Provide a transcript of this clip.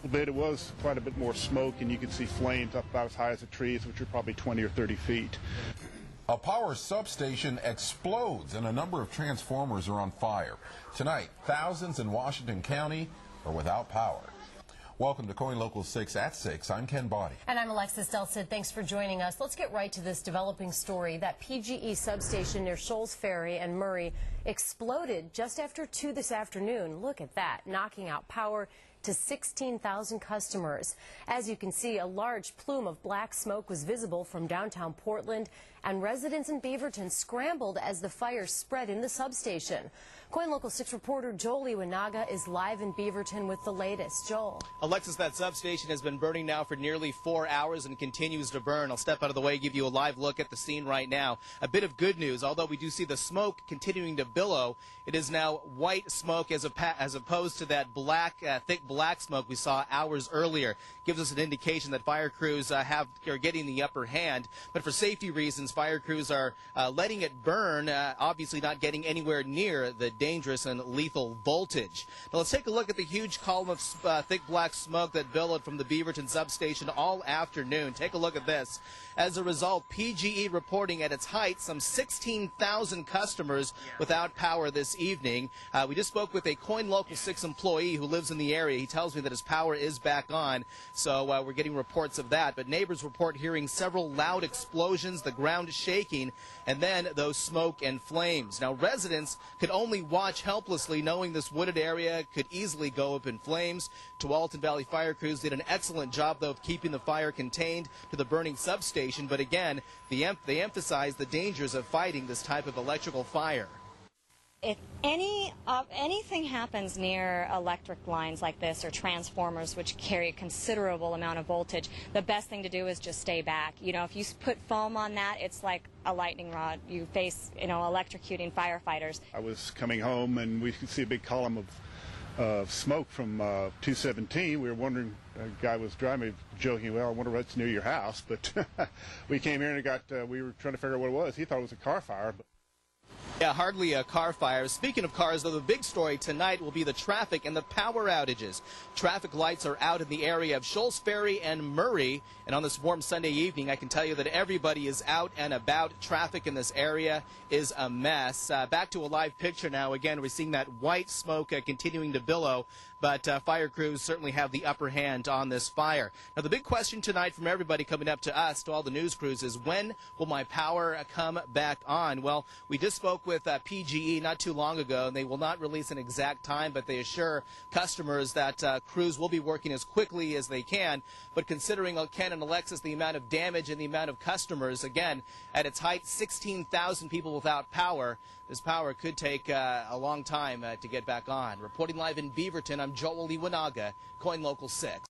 But it was quite a bit more smoke, and you could see flames up about as high as the trees, which are probably 20 or 30 feet. A power substation explodes and a number of transformers are on fire. Tonight, thousands in Washington County are without power. Welcome to KOIN Local 6 at 6. I'm Ken Body. And I'm Alexis Delcid. Thanks for joining us. Let's get right to this developing story. That PGE substation near Shoals Ferry and Murray exploded just after 2 this afternoon. Look at that, knocking out power to 16,000 customers. As you can see, a large plume of black smoke was visible from downtown Portland, and residents in Beaverton scrambled as the fire spread in the substation. KOIN Local 6 reporter Joel Iwanaga is live in Beaverton with the latest. Joel. Alexis, that substation has been burning now for nearly 4 hours and continues to burn. I'll step out of the way, give you a live look at the scene right now. A bit of good news, although we do see the smoke continuing to billow, it is now white smoke as opposed to that black, thick black smoke we saw hours earlier. Gives us an indication that fire crews are getting the upper hand. But for safety reasons, fire crews are letting it burn, obviously not getting anywhere near the dangerous and lethal voltage. Now let's take a look at the huge column of thick black smoke that billowed from the Beaverton substation all afternoon. Take a look at this. As a result, PGE reporting at its height some 16,000 customers without power this evening. We just spoke with a KOIN Local 6 employee who lives in the area. He tells me that his power is back on, so we're getting reports of that. But neighbors report hearing several loud explosions, the ground shaking, and then those smoke and flames. Now, residents could only watch helplessly, knowing this wooded area could easily go up in flames. Tualatin Valley fire crews did an excellent job, though, of keeping the fire contained to the burning substation. But again, they emphasize the dangers of fighting this type of electrical fire. If anything happens near electric lines like this or transformers which carry a considerable amount of voltage, the best thing to do is just stay back. You know, if you put foam on that, it's like a lightning rod. You face, electrocuting firefighters. I was coming home and we could see a big column of smoke from 217. We were wondering, a guy was driving, joking, well, I wonder what's near your house. But we came here and we were trying to figure out what it was. He thought it was a car fire. Yeah, hardly a car fire. Speaking of cars, though, the big story tonight will be the traffic and the power outages. Traffic lights are out in the area of Shoals Ferry and Murray, and on this warm Sunday evening, I can tell you that everybody is out and about. Traffic in this area is a mess. Back to a live picture now. Again, we're seeing that white smoke continuing to billow, but fire crews certainly have the upper hand on this fire. Now, the big question tonight from everybody coming up to us, to all the news crews, is when will my power come back on? Well, we just spoke with PGE not too long ago, and they will not release an exact time, but they assure customers that crews will be working as quickly as they can. But considering, Ken and Alexis, the amount of damage and the amount of customers, again, at its height, 16,000 people without power, this power could take a long time to get back on. Reporting live in Beaverton, I'm Joel Iwanaga, KOIN Local 6.